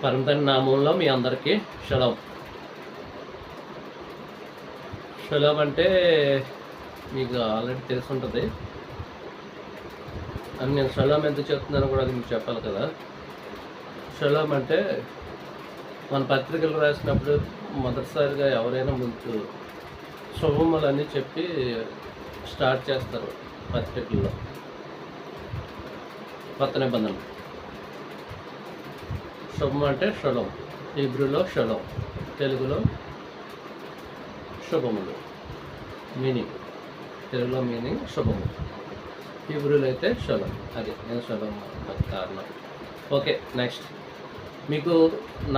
పరమతండ్రి నామంలో మీ అందరికీ షలోం. షలోం అంటే మీకు ఆల్రెడీ తెలిసి ఉంటుంది. అని నేను షలోం ఎందుకు చెప్తున్నాను కూడా అది మీకు చెప్పాలి కదా. షలోం అంటే మన పత్రికలు రాసినప్పుడు మొదటిసారిగా ఎవరైనా ముందు శుభములన్నీ చెప్పి స్టార్ట్ చేస్తారు పత్రికల్లో. కొత్త నిబంధనలు శుభం అంటే షలోం, హీబ్రూలో షలోం, తెలుగులో శుభములు. మీనింగ్ తెలుగులో మీనింగ్ శుభము, హీబ్రూలో అయితే షలోం. అది నేను షలోం కారణం. ఓకే, నెక్స్ట్ మీకు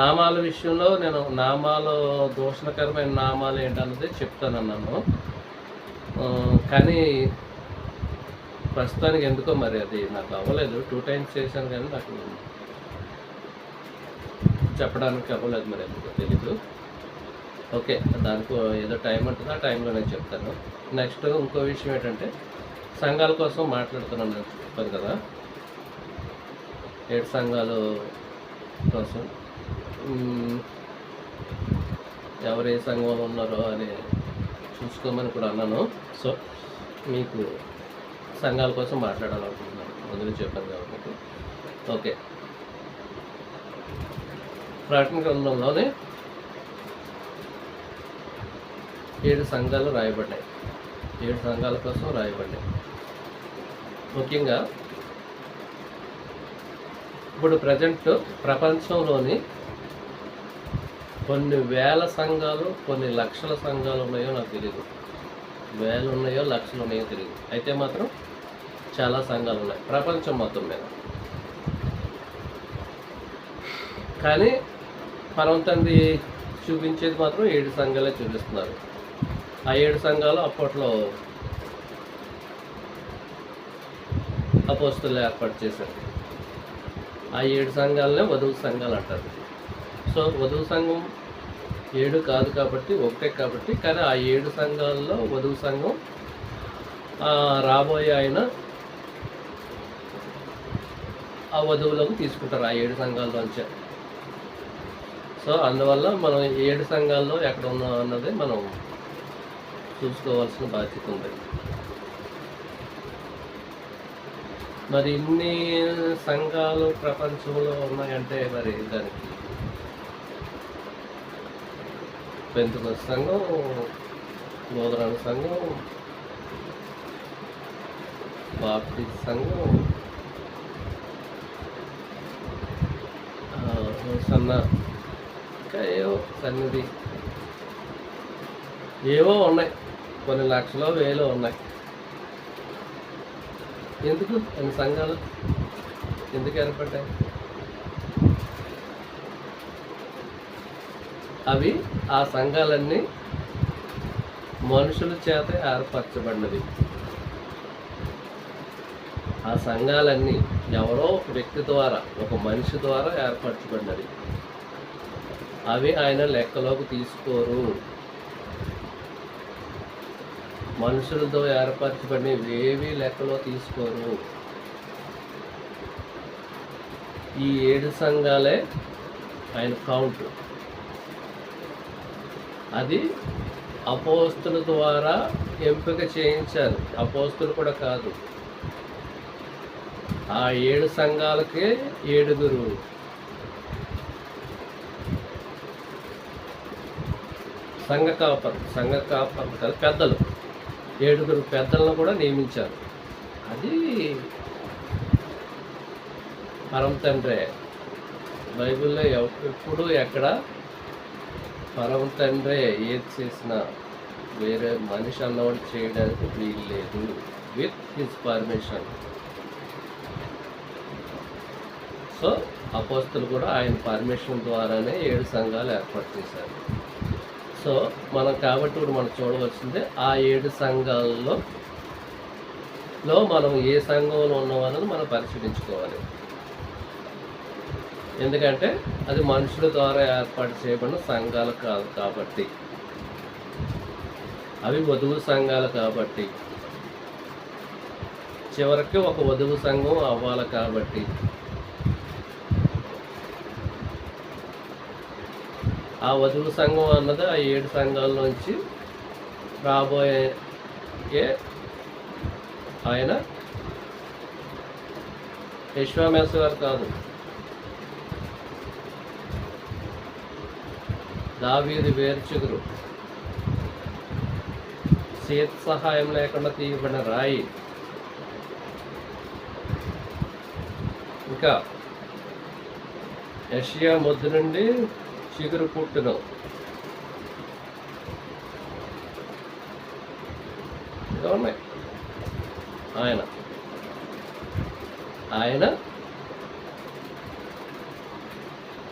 నామాల విషయంలో నేను నామాలు దోషణకరమైన నామాలు ఏంటన్నది చెప్తానన్నాను. కానీ ప్రస్తుతానికి ఎందుకో మరి అది నాకు అవ్వలేదు. 2 times చేశాను కానీ నాకు చెప్పడానికి అవ్వలేదు, మరి ఎందుకో తెలీదు. ఓకే, దానికి ఏదో టైం ఉంటుంది, ఆ టైంలో నేను చెప్తాను. నెక్స్ట్ ఇంకో విషయం ఏంటంటే సంఘాల కోసం మాట్లాడుతున్నాను నేను చెప్పాను కదా. 7 సంఘాలు కోసం ఎవరు ఏ సంఘంలో ఉన్నారో అని చూసుకోమని కూడా అన్నాను. సో మీకు సంఘాల కోసం మాట్లాడాలనుకుంటున్నాను, ముందుగా చెప్పాను కాబట్టి. ఓకే, ప్రకటన గ్రంథంలోనే 7 సంఘాలు రాయబడ్డాయి. 7 సంఘాల కోసం రాయబడ్డాయి. ముఖ్యంగా ఇప్పుడు ప్రజెంట్ ప్రపంచంలోని కొన్ని వేల సంఘాలు, కొన్ని లక్షల సంఘాలు ఉన్నాయో నాకు తెలియదు. వేలు ఉన్నాయో లక్షలు ఉన్నాయో తెలియదు. అయితే మాత్రం చాలా సంఘాలు ఉన్నాయి ప్రపంచం మొత్తం మీద. కానీ పరమతండ్రి చూపించేది మాత్రం 7 సంఘాలే చూపిస్తున్నారు. ఆ 7 సంఘాలు అప్పట్లో అపోస్తలులు ఏర్పాటు చేశారు. ఆ 7 సంఘాలనే వధువు సంఘాలు అంటారు. సో వధువు సంఘం 7 కాదు కాబట్టి, ఒకటే కాబట్టి. కానీ ఆ 7 సంఘాల్లో వధువు సంఘం రాబోయే ఆయన ఆ వధువులోకి తీసుకుంటారు ఆ 7 సంఘాల్లోంచే. సో అందువల్ల మనం 7 సంఘాల్లో ఎక్కడ ఉన్నాం అన్నది మనం చూసుకోవాల్సిన బాధ్యత ఉంది. మరి ఇన్ని సంఘాలు ప్రపంచంలో ఉన్నాయంటే మరి దానికి పెంతెకొస్తు సంఘం, లూథరన్ సంఘం, బాప్టిస్ట్ సంఘం, ఇంకా సన్నిధి ఏవో ఉన్నాయి. కొన్ని లక్షలో వేలో ఉన్నాయి. ఎందుకు అన్ని సంఘాలు ఎందుకు ఏర్పడ్డాయి? అవి ఆ సంఘాలన్నీ మనుషుల చేత ఏర్పరచబడినవి. ఆ సంఘాలన్నీ ఎవరో ఒక వ్యక్తి ద్వారా, ఒక మనిషి ద్వారా ఏర్పరచబడినవి. అవి ఆయన లెక్కలోకి తీసుకోరు. మనుషులతో ఏర్పరచబడినవి ఏవి లెక్కలో తీసుకోరు. ఈ 7 సంఘాలే ఆయన కౌంట్. అది అపోస్తుల ద్వారా ఎంపిక చేయించారు. అపోస్తులు కూడా కాదు, ఆ 7 సంఘాలకే 7 సంఘ కాపరు కాదు, పెద్దలు 7 పెద్దలను కూడా నియమించారు. అది పరమతండ్రే. బైబిల్లో ఎప్పుడు ఎక్కడ పరమతండ్రే ఏది చేసినా వేరే మనిషి అన్నవాడు చేయడానికి వీలు లేదు, విత్ హిజ్ పర్మిషన్. సో అపోస్తలు కూడా ఆయన పర్మిషన్ ద్వారానే 7 సంఘాలు ఏర్పాటు చేశారు. సో మనం కాబట్టి ఇప్పుడు మనం చూడవలసిందే ఆ 7 సంఘాల్లో మనం ఏ సంఘంలో ఉన్నామన్నది మనం పరిశీలించుకోవాలి. ఎందుకంటే అది మనుషుల ద్వారా ఏర్పాటు చేయబడిన సంఘాలు కాదు కాబట్టి, అవి వధువు సంఘాలు కాబట్టి, చివరికి ఒక వధువు సంఘం అవ్వాలి కాబట్టి ఆ వధువు సంఘం అన్నది ఆ 7 సంఘాల్లోంచి రాబోయే ఆయన యెషోవా గారు కాదు, దావీదు వేర్చిగురు, చేతి సహాయం లేకుండా తీయబడిన రాయి. ఇంకా యెషయా మొద్దు నుండి చిగురు పుట్టును. ఇంకా ఉన్నాయి. ఆయన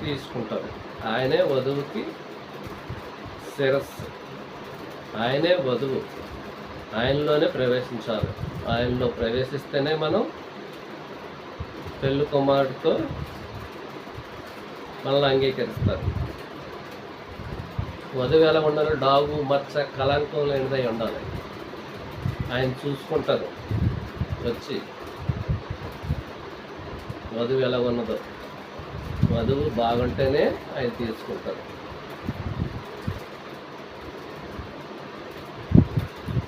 తీసుకుంటారు. ఆయనే వధువుకి శిరస్సు, ఆయనే వధువు. ఆయనలోనే ప్రవేశించాలి. ఆయనలో ప్రవేశిస్తేనే మనం పెళ్ళి కుమారుడితో మనల్ని అంగీకరిస్తారు. వధువు ఎలా ఉండాలి? డాగు మచ్చ కళంకం లేనిదై ఉండాలి. ఆయన చూసుకుంటారు వచ్చి వధువు ఎలా ఉన్నదో. వధువు బాగుంటేనే ఆయన తీసుకుంటారు.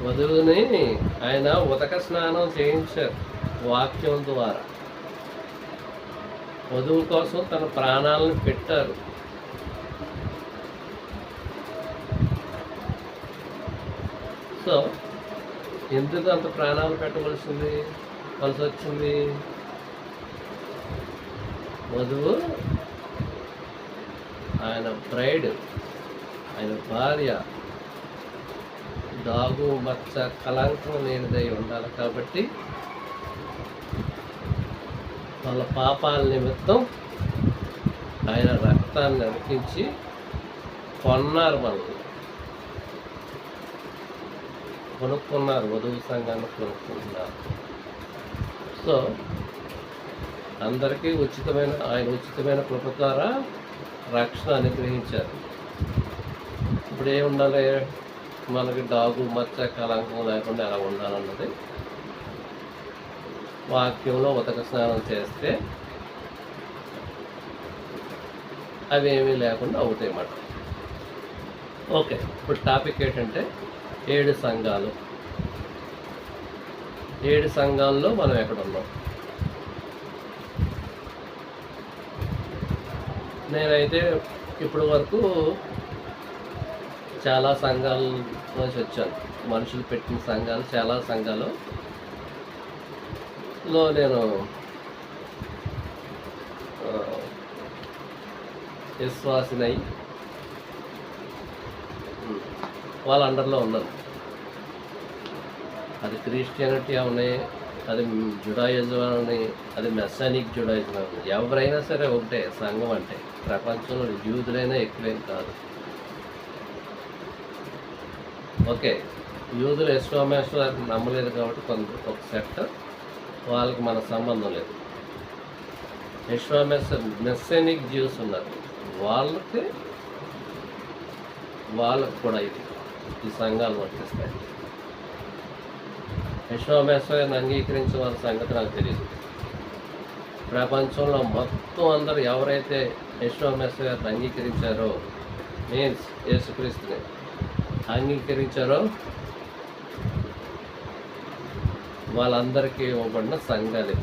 వధువుని ఆయన ఉదక స్నానం చేయించారు వాక్యం ద్వారా. వధువు కోసం తన ప్రాణాలను పెట్టారు. సో ఎందుకు అంత ప్రాణాలు పెట్టవలసి వచ్చింది? వధువు ఆయన బ్రైడ్, ఆయన భార్య డాగు మచ్చ కళంకం లేనిదై ఉండాలి. కాబట్టి వాళ్ళ పాపాల నిమిత్తం ఆయన రక్తాన్ని అర్పించి కొన్నారు, మనల్ని కొనుక్కున్నారు, వధువు సంఘాన్ని కొనుక్కుంటున్నారు. సో అందరికీ ఆయన ఉచితమైన కృప ద్వారా రక్షణ అనుగ్రహించారు. ఇప్పుడు ఏమి ఉండాలి? మనకి డాగు మచ్చ కళంకం లేకుండా ఎలా ఉండాలన్నది వాక్యంలో ఉదక స్నానం చేస్తే అవి ఏమీ లేకుండా అవుతాయి అన్నమాట. ఓకే, ఇప్పుడు టాపిక్ ఏంటంటే 7 సంఘాలు. 7 సంఘాల్లో మనం ఎక్కడ ఉన్నాం? నేనైతే ఇప్పటి వరకు చాలా సంఘాల నుంచి వచ్చాను. మనుషులు పెట్టిన సంఘాలు, చాలా సంఘాలలో నేను విశ్వాసినై వాళ్ళ అండర్లో ఉన్నాను. అది క్రిస్టియానిటీ అవని, అది జుడాయిజం అని, అది మెస్సానిక్ జుడాయిజం అని, ఎవరైనా సరే ఒకటే సంఘం అంటే. ప్రపంచంలో యూదులైనా ఎక్కువేం కాదు. ఓకే, యూదులు యెషోవా నమ్మలేదు కాబట్టి ఒక సెట్, వాళ్ళకి మన సంబంధం లేదు. యెషోవా మెస్సానిక్ జ్యూస్ ఉన్నారు, వాళ్ళకి కూడా ఈ సంఘాలు వర్తిస్తాయి. యెషోవా అంగీకరించిన వాళ్ళ సంగతి నాకు తెలియదు. ప్రపంచంలో మొత్తం అందరూ ఎవరైతే యెషోవా అంగీకరించారో, మీన్స్ యేసుక్రీస్తుని అంగీకరించారో వాళ్ళందరికీ ఇవ్వబడిన సంఘాలు.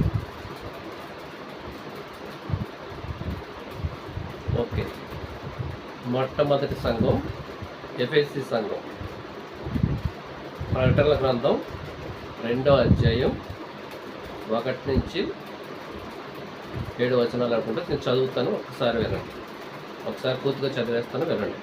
ఓకే, మొట్టమొదటి సంఘం ఎఫెసీ సంఘం. ప్రకటనల గ్రంథం 2వ అధ్యాయం 1 నుంచి 7 వచనాలు అనుకుంటే నేను చదువుతాను, ఒకసారి వినండి. ఒకసారి పూర్తిగా చదివేస్తాను, వినండి.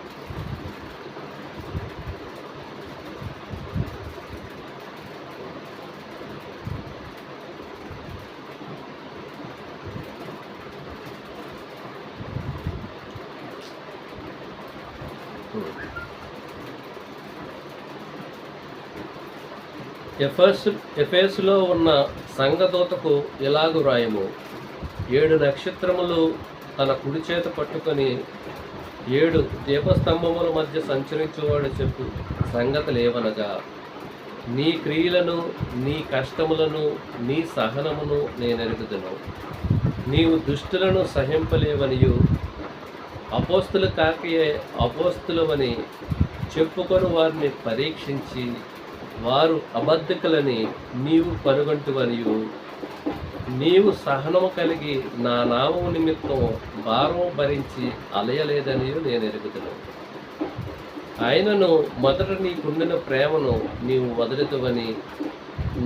ఎఫెసులో ఉన్న సంఘదూతకు ఇలాగు రాయము: 7 నక్షత్రములు తన కుడి చేత పట్టుకొని 7 దీపస్తంభముల మధ్య సంచరించేవాడు చెప్పు సంగతులు ఏవనగా, నీ క్రియలను, నీ కష్టములను, నీ సహనమును నేనెరుగుదును. నీవు దుష్టులను సహింపలేవనియు, అపోస్తులు కాకయే అపోస్తులమని చెప్పుకొని వారిని పరీక్షించి వారు అబద్ధికులని నీవు కనుగొంటువనియు నీవు సహనము కలిగి నా నామము నిమిత్తం భారము భరించి అలయలేదని నేను ఎరుగుదును. ఆయనను మొదట నీకుండిన ప్రేమను నీవు వదలుతువని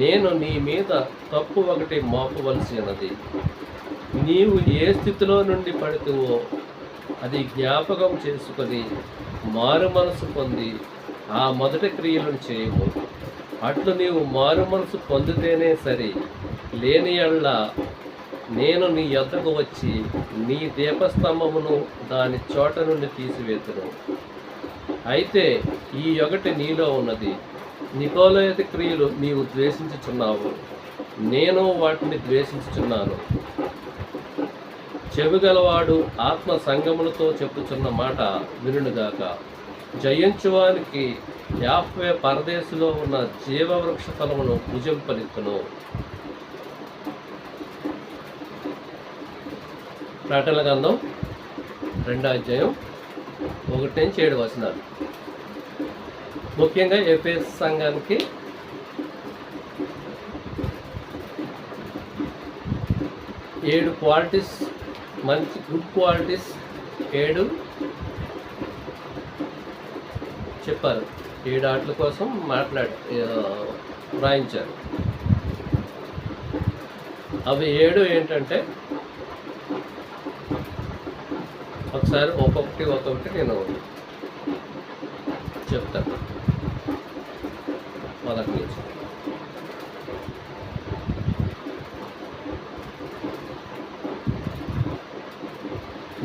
నేను నీ మీద తప్పు ఒకటి మోపవలసి ఉన్నది. నీవు ఏ స్థితిలో నుండి పడుతువో అది జ్ఞాపకం చేసుకొని మారు మనసు పొంది ఆ మొదటి క్రియలను చేయము. అట్లు నీవు మారు మనసు పొందితేనే సరి, లేని యెడల నేను నీ యొద్దకు వచ్చి నీ దీపస్తంభమును దాని చోట నుండి తీసివేతును. అయితే ఈ ఒకటి నీలో ఉన్నది, నికోలాయితు క్రియలు నీవు ద్వేషించుచున్నావు, నేను వాటిని ద్వేషించుచున్నాను. చెవిగలవాడు ఆత్మ సంగములతో చెప్పుచున్న మాట వినుగాక. జయించువానికి యాహ్వే పరదేశులో ఉన్న జీవవృక్ష ఫలమును భుజింపనిత్తును. ప్రకటనల గ్రంథం 2వ అధ్యాయం 1-7 వచనాలు. ముఖ్యంగా ఎఫెసు సంఘానికి ఏడు క్వాలిటీస్, మంచి గుడ్ క్వాలిటీస్ 7 చెప్పారు. 7 ఆటల కోసం వ్రాయించారు. అవి 7 ఏంటంటే, ఒకసారి ఒక్కొక్కటి నేను చెప్తాను. మొదటి నుంచి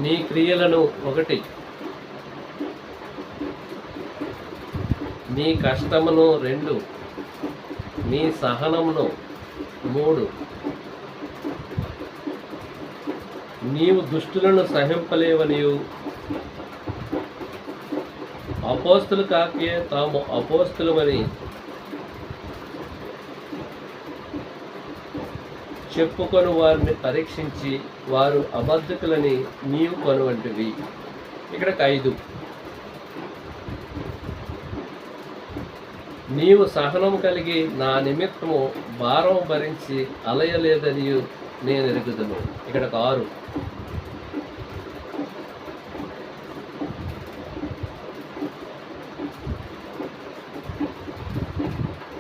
నీ క్రియలను 1, నీ కష్టమును 2, నీ సహనమును 3, నీవు దుష్టులను సహింపలేవనియు అపోస్తులు కాకే తాము అపోస్తులమని చెప్పుకొని వారిని పరీక్షించి వారు అబద్ధికులని నీవు కనుగొంటివి. ఇక్కడికి 5, నీవు సహనం కలిగి నా నిమిత్తము భారం భరించి అలయలేదని నేను ఎరుగుదును. ఇక్కడికి 6,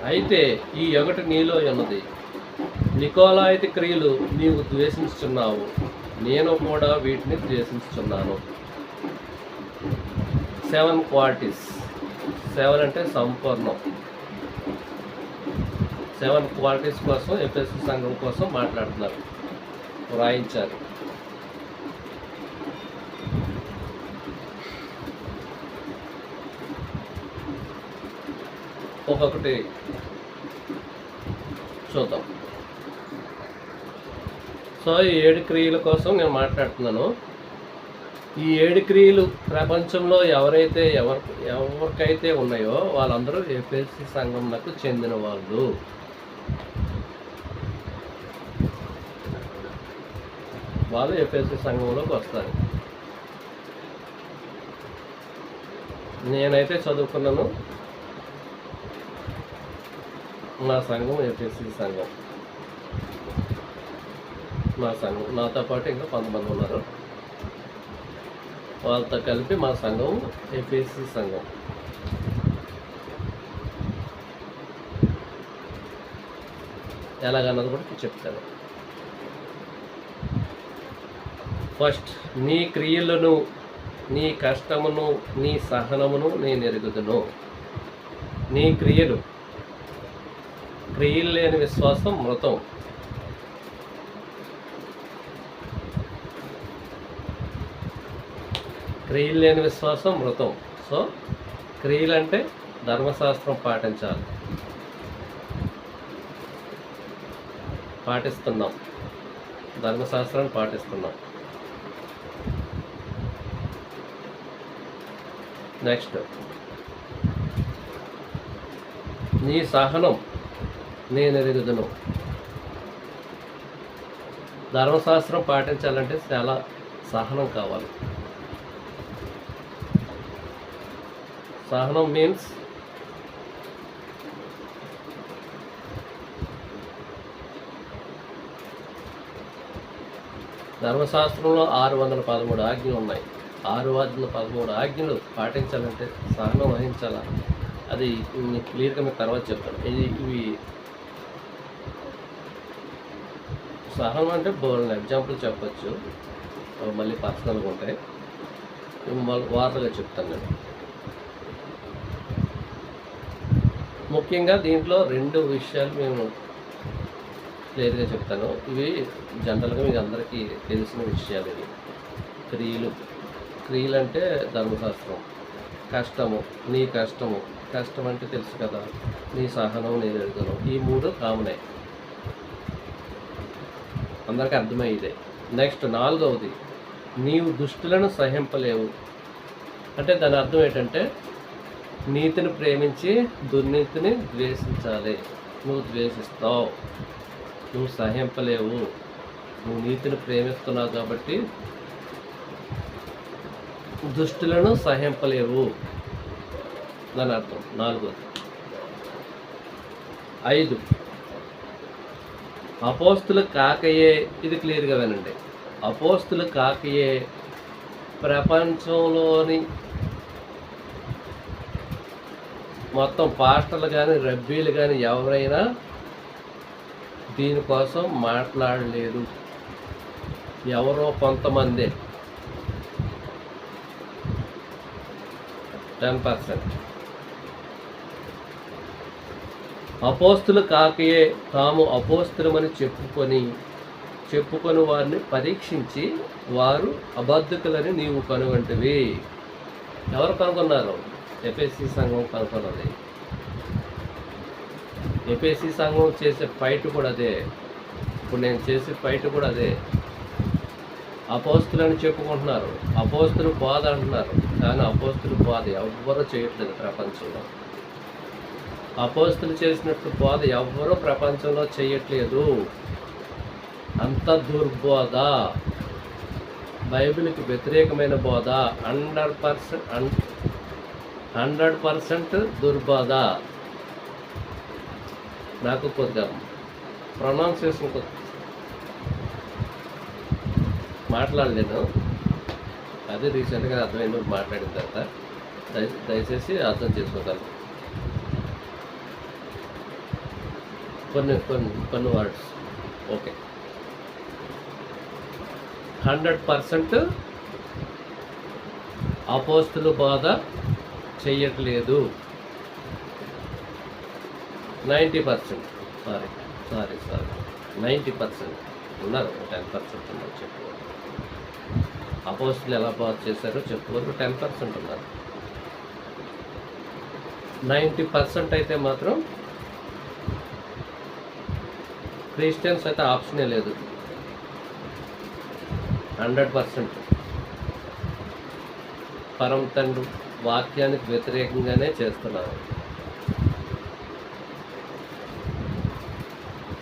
అయితే ఈ ఒకటి నీలో ఉన్నది, నికోలాయితు క్రియలు నీవు ద్వేషించుచున్నావు, నేను కూడా వీటిని ద్వేషించుచున్నాను. 7 క్వాలిటీస్. 7 అంటే సంపూర్ణం. 7 క్వాలిటీస్ కోసం ఎఫెసు సంఘం కోసం మాట్లాడుతున్నారు, వ్రాయించారు. ఒక్కొక్కటి చూద్దాం. సో ఈ 7 క్రియల కోసం నేను మాట్లాడుతున్నాను. ఈ 7 క్రియలు ప్రపంచంలో ఎవరికైతే ఉన్నాయో వాళ్ళందరూ ఎఫెసు సంఘంకు చెందిన వాళ్ళు. వాళ్ళు ఎఫెసు సంఘంలోకి వస్తారు. నేనైతే చదువుకున్నాను, నా సంఘం ఎఫెసు సంఘం. మా సంఘం నాతో పాటు ఇంకా 10 మంది ఉన్నారు. వాళ్ళతో కలిపి మా సంఘం ఎఫెసు సంఘం. ఎలాగన్నది కూడా చెప్తాను. ఫస్ట్, నీ క్రియలను, నీ కష్టమును, నీ సహనమును నేను ఎరుగుదును. నీ క్రియలు లేని విశ్వాసం మృతం. క్రియలు లేని విశ్వాసం మృతం. సో క్రియలు అంటే ధర్మశాస్త్రం పాటించాలి, పాటిస్తున్నాం, ధర్మశాస్త్రాన్ని పాటిస్తున్నాం. నెక్స్ట్, నీ సహనం నేను ఎరుగుదును. ధర్మశాస్త్రం పాటించాలంటే చాలా సహనం కావాలి. సహనం మీన్స్ ధర్మశాస్త్రంలో 613 ఆజ్ఞలు ఉన్నాయి. 613 ఆజ్ఞలు పాటించాలంటే సహనం వహించాలా, అది క్లియర్గా మీకు తర్వాత చెప్తాను. ఇవి సహనం అంటే బోల్డ్ ఎగ్జాంపుల్ చెప్పచ్చు, మళ్ళీ పర్సనల్గా ఉంటాయి, వార్తగా చెప్తాను నేను. ముఖ్యంగా దీంట్లో 2 విషయాలు మేము క్లియర్గా చెప్తాను. ఇవి జనరల్గా మీకు అందరికీ తెలిసిన విషయాలు. ఇవి క్రియలు అంటే ధర్మశాస్త్రం. కష్టము, నీ కష్టము, కష్టం అంటే తెలుసు కదా, నీ సహనం, నీ ఎదుగుదనం, ఈ 3 కామనే, అందరికీ అర్థమయ్యేదే. నెక్స్ట్ 4వది, నీవు దుష్టులను సహింపలేవు. అంటే దాని అర్థం ఏంటంటే నీతిని ప్రేమించి దుర్నీతిని ద్వేషించాలి. నువ్వు ద్వేషిస్తావు, నువ్వు సహింపలేవు, నువ్వు నీతిని ప్రేమిస్తున్నావు కాబట్టి దుష్టులను సహింపలేవు, దాని అర్థం. 4. 5, అపోస్తులు కాకయే, ఇది క్లియర్గా వినండి, అపోస్తులు కాకయే ప్రపంచంలోని మొత్తం పాస్టర్లు కానీ రబ్బీలు కానీ ఎవరైనా దీనికోసం మాట్లాడలేదు. ఎవరో కొంతమంది 10%. అపోస్తులు కాకయే తాము అపోస్తులమని చెప్పుకొని వారిని పరీక్షించి వారు అబద్ధకులని నీవు కనుగొంటివి. ఎవరు కనుగొన్నారు? ఎఫెసీ సంఘం కనుగొన్నది. ఎఫెసీ సంఘం చేసే ఫైట్ కూడా అదే, ఇప్పుడు నేను చేసే ఫైట్ కూడా అదే. అపోస్తులని చెప్పుకుంటున్నారు, అపోస్తులు బోధ అంటున్నారు, కానీ అపోస్తులు బోధ ఎవ్వరూ చేయట్లేదు ప్రపంచంలో. అపోస్తులు చేసినట్టు బోధ ఎవ్వరూ ప్రపంచంలో చేయట్లేదు. అంత దుర్బోధ, బైబిల్కి వ్యతిరేకమైన బోధ, 100% దుర్బోధ. నాకు కొద్దిగా ప్రొనౌన్సియేషన్ మాట్లాడలేను, అది రీసెంట్గా అర్థమైంది మాట్లాడిన తర్వాత, దయచేసి అర్థం చేసుకోగలను. కొన్ని వర్డ్స్ ఓకే. 100% అపోస్తులు బోధ చెయ్యట్లేదు. 90%, సారీ 90% ఉన్నారు, 10% ఉన్నారు చెప్పుకోరు. అపోస్తులు ఎలా బోధ చేశారో చెప్పుకోరు, 10% ఉన్నారు. 90% అయితే మాత్రం క్రిస్టియన్స్ అయితే ఆప్షనే లేదు. 100% పరమ తండ్రి వాక్యానికి వ్యతిరేకంగానే చేస్తున్నారు.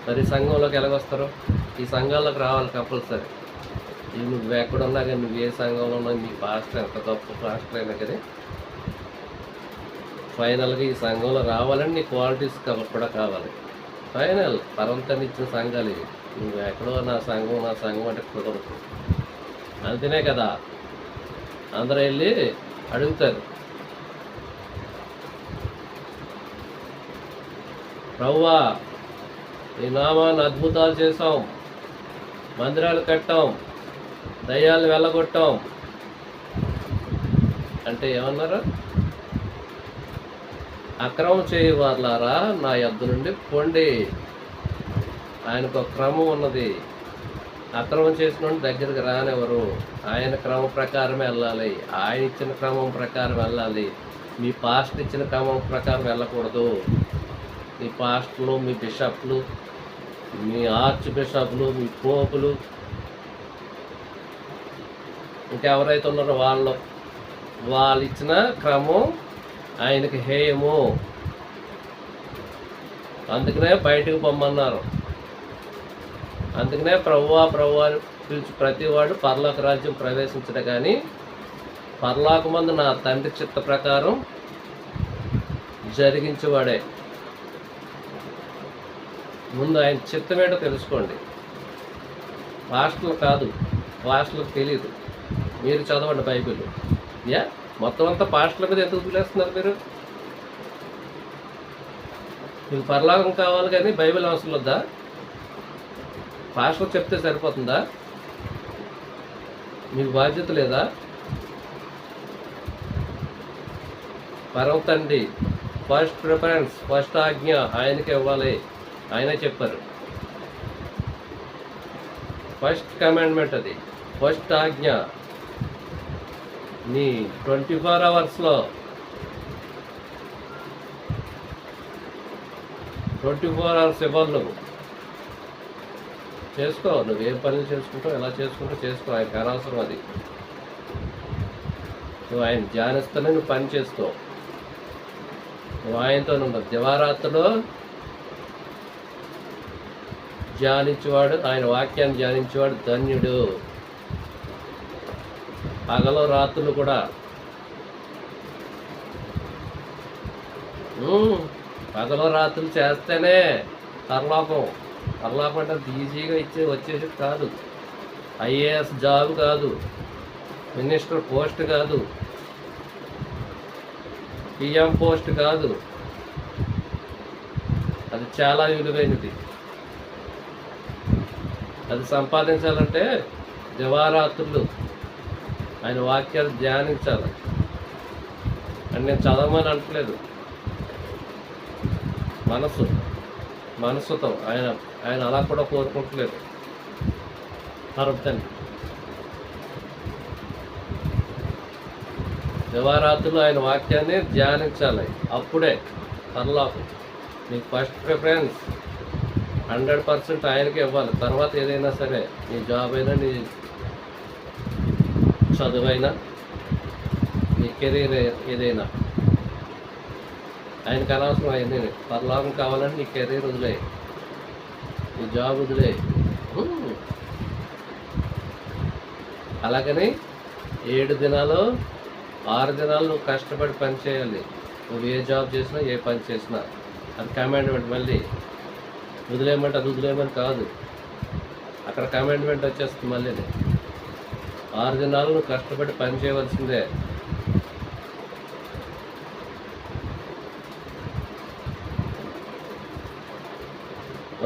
మరి సంఘంలోకి ఎలాగొస్తారు? ఈ సంఘాల్లోకి రావాలి కంపల్సరీ. నువ్వు ఎక్కడున్నా కానీ, నువ్వు ఏ సంఘంలో ఉన్నా, నీ పాస్టర్ ఎంత గొప్ప పాస్టర్ అయినా కానీ ఫైనల్గా ఈ సంఘంలో రావాలని నీ క్వాలిటీస్ కూడా కావాలి. ఫైనల్ పరమంతాన్ని ఇచ్చిన సంఘాలు ఇవి. నువ్వు ఎక్కడో నా సంఘం అంటే కుదరదు. అంతేనే కదా అందరూ వెళ్ళి అడుగుతారు, ప్రభువా ఈ నామాన్ని అద్భుతాలు చేసాం, మందిరాలు కట్టాం, దయ్యాలు వెళ్ళగొట్టాం అంటే ఏమన్నారు? అక్రమం చేయవారులారా నా యొద్ద నుండి పొండి. ఆయనకు ఒక క్రమం ఉన్నది. అక్రమం చేసిన దగ్గరికి రానివ్వరు. ఆయన క్రమం ప్రకారం వెళ్ళాలి, ఆయన ఇచ్చిన క్రమం ప్రకారం వెళ్ళాలి. మీ పాస్టర్ ఇచ్చిన క్రమం ప్రకారం వెళ్ళకూడదు. మీ పాస్టర్లు, మీ బిషప్లు, మీ ఆర్చ్ బిషప్లు, మీ పోపులు, ఇంకెవరైతే ఉన్నారో వాళ్ళు ఇచ్చిన క్రమం ఆయనకి హేయము. అందుకనే బయటకు పొమ్మన్నారు. అందుకనే ప్రభువా అని పిలిచి ప్రతివాడు పరలోక రాజ్యం ప్రవేశించడు, కానీ పరలోకమందు నా తండ్రి చిత్త ప్రకారం జరిగించేవాడే. ముందు ఆయన చిత్తమేంటో తెలుసుకోండి. పాస్టర్లు కాదు, పాస్టర్లకు తెలియదు. మీరు చదవండి బైబిల్. మొత్తం అంతా పాస్టర్ల మీద ఎందుకు వదిలేస్తున్నారు మీరు? మీకు పరలోకం కావాలి కానీ బైబిల్ అవసరం వద్దా? పాస్టర్ చెప్తే సరిపోతుందా? మీకు బాధ్యత లేదా? పరమ తండ్రి ఫస్ట్ ప్రిఫరెన్స్, ఫస్ట్ ఆజ్ఞ ఆయనకే ఇవ్వాలి. ఆయనే చెప్పారు. ఫస్ట్ కమాండ్మెంట్ అది, ఫస్ట్ ఆజ్ఞ. నీ 24 అవర్స్లో 24 అవర్స్ ఇవ్వాలి. నువ్వు చేసుకో, నువ్వు ఏ పనులు చేసుకుంటావు, ఎలా చేసుకుంటావు చేసుకో. ఆయనకు అనవసరం అది. నువ్వు ఆయన ధ్యానిస్తూనే నువ్వు పని చేసుకో. నువ్వు ఆయనతో ఉండవు. దివారాత్రులో ధ్యానించేవాడు, ఆయన వాక్యాన్ని ధ్యానించేవాడు ధన్యుడు. పగలు రాత్రులు కూడా. పగలు రాత్రులు చేస్తేనే పరలోకం. పరలోకం అంటే అంత ఈజీగా వచ్చేసి కాదు. ఐఏఎస్ జాబ్ కాదు, మినిస్టర్ పోస్ట్ కాదు, పిఎం పోస్ట్ కాదు. అది చాలా విలువైనది. అది సంపాదించాలంటే దివారాత్రులు ఆయన వాక్యాలు ధ్యానించాలి. అని నేను చదవమని అంటలేదు. మనసుతో ఆయన అలా కూడా కోరుకుంటలేదు. తండ్రి దివారాత్రులు ఆయన వాక్యాన్ని ధ్యానించాలి. అప్పుడే పరలోకం. నీకు ఫస్ట్ ప్రిఫరెన్స్ 100% ఆయనకే ఇవ్వాలి. తర్వాత ఏదైనా సరే, నీ జాబ్ అయినా, నీ చదువైనా, నీ కెరీర్ ఏదైనా ఆయనకు అనవసరం. అయింది పరలోకం కావాలంటే నీ కెరీర్ వదిలే, నీ జాబ్ వదిలే. అలాగని 7 దినాలు 6 దినాలు నువ్వు కష్టపడి పని చేయాలి. నువ్వు ఏ జాబ్ చేసినా, ఏ పని చేసినా. అది కమాండ్మెంట్. మళ్ళీ వదిలేయమంటే అది వదిలేయమని కాదు. అక్కడ కమాండ్మెంట్ వచ్చేస్తుంది. మళ్ళీ 6 దినాలు నువ్వు కష్టపడి పని చేయవలసిందే.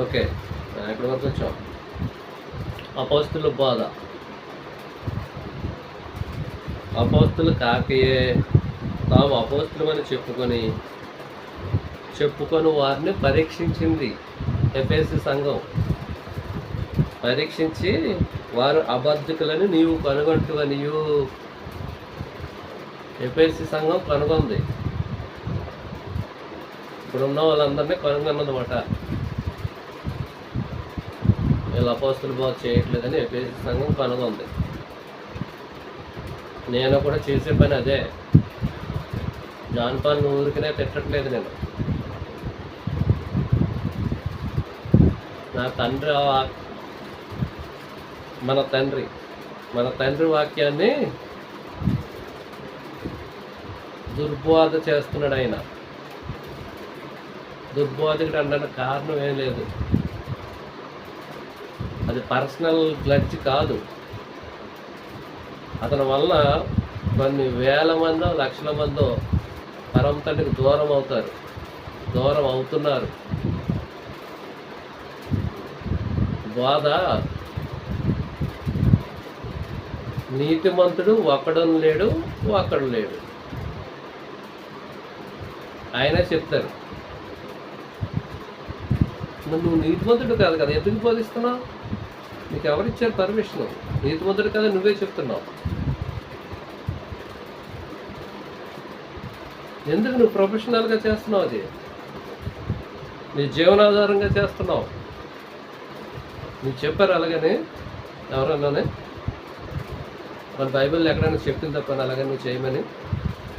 ఓకే, ఎక్కడి వరకు వచ్చాం? అపోస్తుల బోధ. అపోస్తులు కాకయే తాము అపోస్తులమని చెప్పుకొని వారిని పరీక్షించింది ఎఫెసీ సంఘం. పరీక్షించి వారు అబద్ధికులని నీవు కనుగొంటువని ఎఫెసీ సంఘం కనుగొంది. ఇప్పుడున్న వాళ్ళందరినీ కనుగొన్నదన్నమాట. వీళ్ళు అపోస్తుల బోధ చేయట్లేదని ఎఫెసీ సంఘం కనుగొంది. నేను కూడా చేసే పని అదే. జాన్ పాల్ ఊరికనే తిట్టట్లేదు నేను. నా తండ్రి మన తండ్రి వాక్యాన్ని దుర్బోధ చేస్తున్నాడు ఆయన. దుర్బోధకుడు అనడానికి కారణం ఏం లేదు. అది పర్సనల్ గ్లడ్జ్ కాదు. అతని వల్ల కొన్ని వేల మందో లక్షల మందో పరమ తండ్రికి దూరం అవుతున్నారు. బోధ నీతిమంతుడు ఒకడు లేడు. ఆయనే చెప్తారు. నువ్వు నీతిమంతుడు కాదు కదా, ఎందుకు బోధిస్తున్నావు? నీకు ఎవరిచ్చారు పర్మిషన్? నీతిమంతుడు కదా, నువ్వే చెప్తున్నావు. ఎందుకు నువ్వు ప్రొఫెషనల్గా చేస్తున్నావు? అది నీ జీవనాధారంగా చేస్తున్నావు. నీకు చెప్పారు అలాగని ఎవరన్నానే? మన బైబిల్లో ఎక్కడైనా చెప్పింది తప్ప అలాగే నువ్వు చేయమని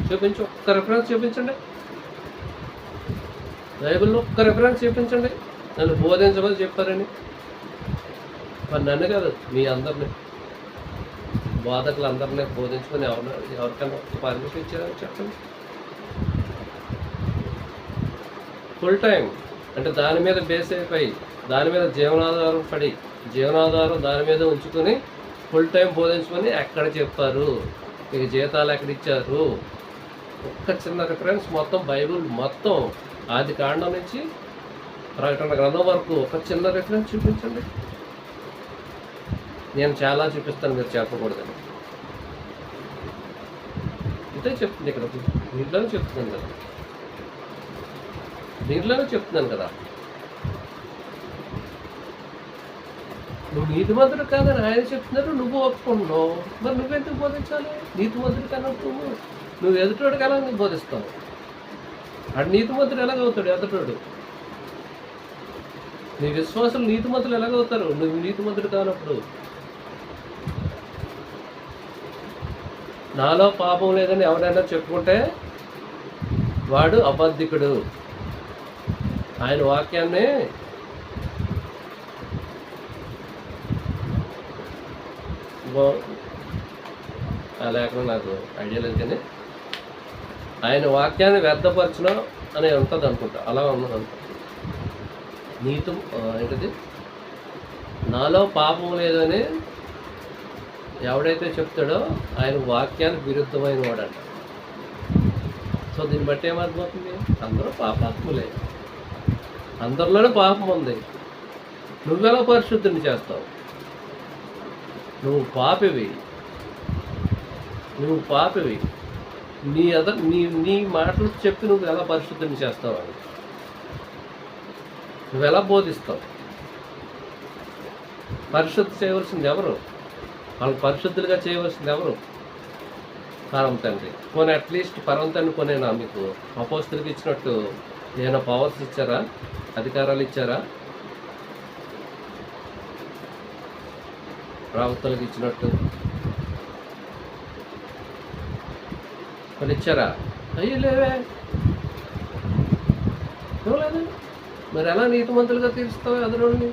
చూపించు. ఒక్క రెఫరెన్స్ చూపించండి. బైబిల్లో ఒక్క రెఫరెన్స్ చూపించండి. నన్ను బోధించమని చెప్పారని. మరి నన్ను కాదు, మీ అందరినీ, బోధకులందరినీ బోధించుకొని ఎవరికైనా పర్మిషన్ ఇచ్చారని చెప్పండి. ఫుల్ టైం అంటే దాని మీద బేస్ అయిపోయి దాని మీద జీవనాధారం పడి జీవనాధారం దాని మీద ఉంచుకొని ఫుల్ టైం బోధించుకొని ఎక్కడ చెప్పారు, మీకు జీతాలు ఎక్కడిచ్చారు, ఒక్క చిన్న రిఫరెన్స్ మొత్తం బైబిల్ మొత్తం ఆది కాండం నుంచి ప్రకటన గ్రంథం వరకు ఒక చిన్న రిఫరెన్స్ చూపించండి. నేను చాలా చూపిస్తాను, మీరు చెప్పకూడదని. ఇదే చెప్తుంది ఇక్కడ, దీంట్లోనే చెప్తున్నాను కదా, దీంట్లోనే చెప్తున్నాను కదా. నువ్వు నీతిమంతుడు కాదని ఆయన చెప్తున్నారు, నువ్వు ఒప్పుకుంటున్నావు, మరి నువ్వెందుకు బోధించాలి? నీతిమంతుడు కన్నప్పుడు నువ్వు ఎదుటోడికి ఎలా నువ్వు బోధిస్తావు? ఆడు నీతిమంతుడు ఎలాగవుతాడు? ఎదుటోడు నీ విశ్వాసులు నీతిమంతులు ఎలాగవుతారు నువ్వు నీతిమంతుడు కానప్పుడు? నాలో పాపం లేదని ఎవరైనా చెప్పుకుంటే వాడు అబద్ధికుడు. ఆయన వాక్యాన్ని లేకుండా నాకు ఐడియా లేదు, కానీ ఆయన వాక్యాన్ని వ్యర్థపరచడం అని ఉంటుంది అనుకుంటా, అలా ఉన్నది అనుకుంటా. ఏంటిది, నాలో పాపం లేదని ఎవడైతే చెప్తాడో ఆయన వాక్యానికి విరుద్ధమైన వాడంట. సో దీన్ని బట్టి ఏమర్థమవుతుంది? అందరూ పాపాత్ములే, అందరిలోనే పాపం ఉంది. నువ్వెలా పరిశుద్ధిని చేస్తావు? నువ్వు పాపివి, నీ మాటలు చెప్పి నువ్వు ఎలా పరిశుద్ధిని చేస్తావు అని, నువ్వెలా బోధిస్తావు? పరిశుద్ధి చేయవలసింది ఎవరు? వాళ్ళకి పరిశుద్ధులుగా చేయవలసింది ఎవరు? పరమ తండ్రి. పోనీ అట్లీస్ట్ పరమ తండ్రి కొనేనా మీకు అపోస్తులకి ఇచ్చినట్టు ఏమైనా పవర్స్ ఇచ్చారా, అధికారాలు ఇచ్చారా? ప్రవక్తలకు ఇచ్చినట్టు కొన్ని ఇచ్చారా? అయ్యి లేవే, ఇవ్వలేదు. మరి ఎలా నీతిమంతులుగా తీరుస్తావు ఎదురుని?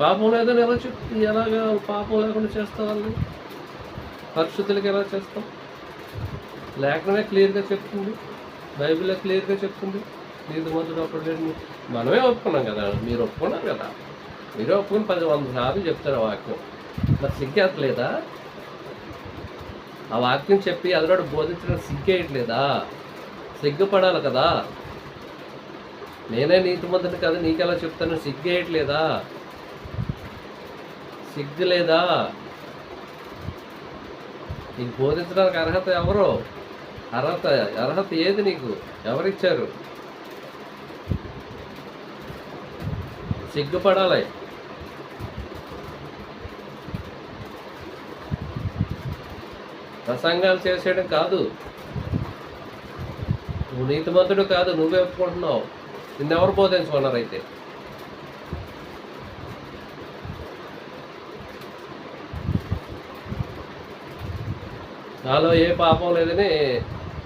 పాపం లేదని ఎలా ఎలాగా పాపం లేకుండా చేస్తావు? వాళ్ళని పరిశుద్ధులకి ఎలా చేస్తావు? లేఖనమే క్లియర్గా చెప్తుంది, బైబిల్లో క్లియర్గా చెప్తుంది నీతిమంతుడు అప్పుడు లేదు. మనమే ఒప్పుకున్నాం కదా, మీరు ఒప్పుకున్నారు కదా, మీరే ఒప్పుకుని 10-100 సార్లు చెప్తారు ఆ వాక్యం. మరి సిగ్గేయట్లేదా? ఆ వాక్యం చెప్పి అదనోడు బోధించడం సిగ్గేయట్లేదా? సిగ్గుపడాలి కదా. నేనే నీతిమంతుని కదా నీకెలా చెప్తాను, సిగ్గేయట్లేదా? సిగ్గు లేదా? నీకు బోధించడానికి అర్హత ఎవరు? అర్హత ఏది నీకు? ఎవరిచ్చారు? సిగ్గుపడాలి. ప్రసంగాలు చేసేయడం కాదు. నువ్వు నీతిమంతుడు కాదు, నువ్వే ఒప్పుకుంటున్నావు. నిన్నెవరు బోధించుకున్నారు? అయితే నాలో ఏ పాపం లేదని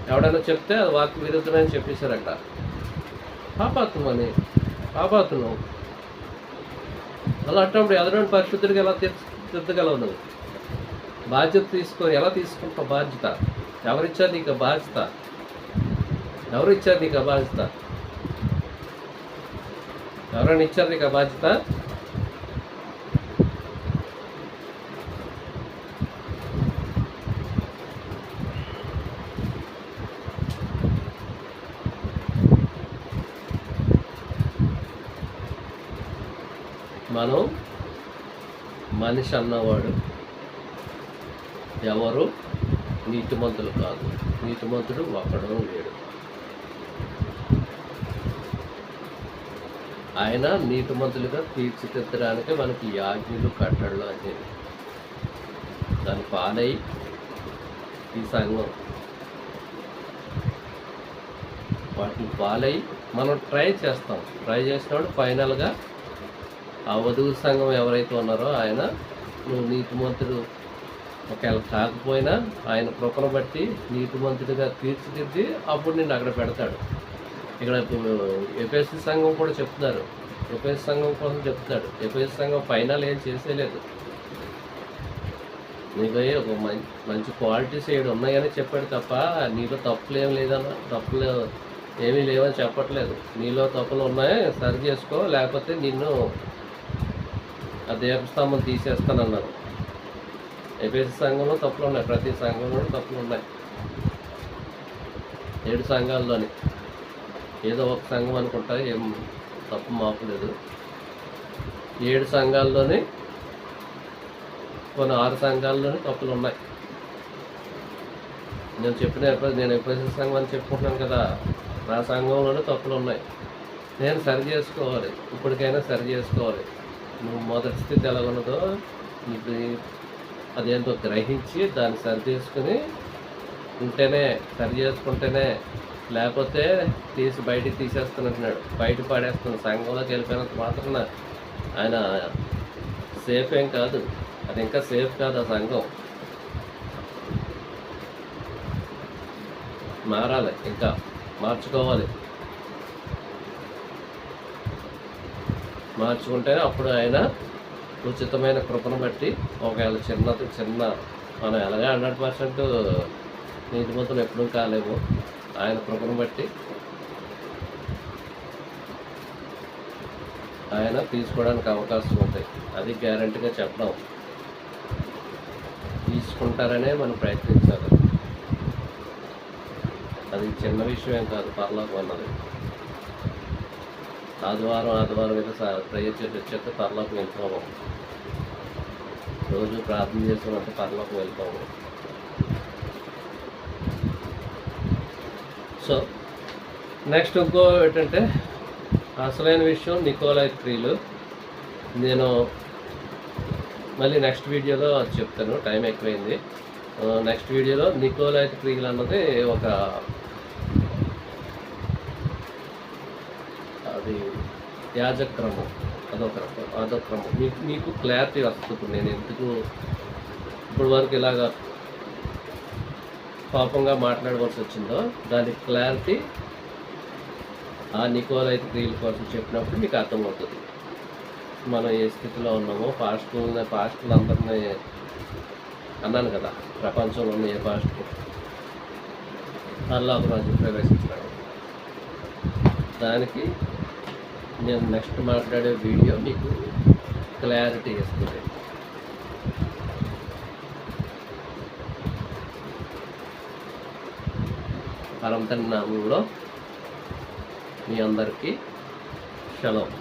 ఎవడైనా చెప్తే అది వాక్య విరుద్ధమని చెప్పేశారంట. పాపాత్మ అలా అట్టప్పుడు ఎదురైన పరిశుద్ధుడికి ఎలా తీర్చగలవు? నువ్వు బాధ్యత తీసుకొని ఎలా తీసుకుంటావు? బాధ్యత ఎవరిచ్చారు నీకు? బాధ్యత ఎవరు ఇచ్చారు నీకు? బాధ్యత ఎవరైనా ఇచ్చారు నీకు బాధ్యత? మనం మనిషి అన్నవాడు ఎవరు నీతిమంతులు కాదు. నీతిమంతుడు ఒకడు లేడు. ఆయన నీతిమంతులుగా తీర్చిదిద్దడానికి మనకి యాజ్ఞలు కట్టడలు అంటే దాని పాలై ఈ సంఘం వాటిని పాలై మనం ట్రై చేసినప్పుడు ఫైనల్గా ఆ వధువు సంఘం ఎవరైతే ఉన్నారో ఆయన నువ్వు నీతిమంతుడు ఒకవేళ కాకపోయినా ఆయన కృపను బట్టి నీతిమంతుడిగా తీర్చిదిద్ది అప్పుడు నిన్ను అక్కడ పెడతాడు. ఇక్కడ ఎఫెసీ సంఘం కూడా చెప్తున్నారు, ఎఫెసీ సంఘం కోసం చెప్తున్నాడు. ఎఫెసీ సంఘం ఫైనల్ ఏం చేసేలేదు, నీకు ఒక మంచి క్వాలిటీస్ ఏడు ఉన్నాయని చెప్పాడు తప్ప నీలో తప్పులు ఏం లేదన్నా, తప్పులు ఏమీ లేవని చెప్పట్లేదు. నీలో తప్పులు ఉన్నాయి, సరి చేసుకో, లేకపోతే నిన్ను ఆ దీపస్తంభం తీసేస్తానన్నారు. ఎఫెసు సంఘంలో తప్పులు ఉన్నాయి, ప్రతి సంఘంలో తప్పులు ఉన్నాయి. 7 సంఘాల్లోని ఏదో ఒక సంఘం అనుకుంటా, ఏం తప్పు మాపలేదు. 7 సంఘాల్లోని కొన్ని 6 సంఘాల్లోనే తప్పులు ఉన్నాయి. నేను ఎఫెసు సంఘం అని చెప్పుకుంటున్నాను కదా, నా సంఘంలోనే తప్పులు ఉన్నాయి. నేను సరి చేసుకోవాలి, ఇప్పటికైనా సరి చేసుకోవాలి. నువ్వు మొదటి స్థితి ఎలాగున్నదో నీకు అదేంటో గ్రహించి దాన్ని సరి చేసుకుని ఉంటేనే, సరి చేసుకుంటేనే, లేకపోతే బయటికి తీసేస్తానంటున్నాడు, బయట పడేస్తున్నాడు. సంఘంలోకి వెళ్ళిపోయినంత మాత్రాన ఆయన సేఫ్ ఏం కాదు, అది ఇంకా సేఫ్ కాదు. ఆ సంఘం మారాలి, ఇంకా మార్చుకోవాలి. మార్చుకుంటేనే అప్పుడు ఆయన ఉచితమైన కృపను బట్టి ఒకవేళ చిన్న మనం ఎలాగా 100% నీతిమంతులు ఎప్పుడూ కాలేము. ఆయన కృపను బట్టి ఆయన తీసుకోవడానికి అవకాశం ఉంటాయి. అది గ్యారంటీగా చెప్పడం. తీసుకుంటారనే మనం ప్రయత్నించాలి. అది చిన్న విషయం ఏం కాదు. పరలోకం అన్నది ఆదివారం మీద ప్రేయర్ చేసి వచ్చేస్తే పరలోకం వెళ్తాము. రోజు ప్రార్థన చేసామంటే పరలోకం వెళ్తాము. సో నెక్స్ట్ ఇంకో ఏంటంటే అసలైన విషయం నికోలాయి క్రియలు. నేను మళ్ళీ నెక్స్ట్ వీడియోలో చెప్తాను, టైం ఎక్కువైంది. నెక్స్ట్ వీడియోలో నికోలాయి క్రియలు అన్నది అది యాజక్రమం, అదొక క్రమం. మీకు క్లారిటీ వస్తుంది. నేను ఎందుకు ఇప్పటి వరకు ఇలాగా పాపంగా మాట్లాడవలసి వచ్చిందో దానికి క్లారిటీ ఆ నికోలాయి క్రియల కోసం చెప్పినప్పుడు మీకు అర్థమవుతుంది. మనం ఏ స్థితిలో ఉన్నామో పాస్టర్లు అందరినీ అన్నాను కదా, ప్రపంచంలో ఉన్న ఏ పాస్టర్ పరలోక రాజ్యం ప్రవేశించినాడు. దానికి నేను నెక్స్ట్ మాట్లాడే వీడియో మీకు క్లారిటీ ఇస్తుంది. పరమ తండ్రి నామంలో మీ అందరికీ షలోమ్.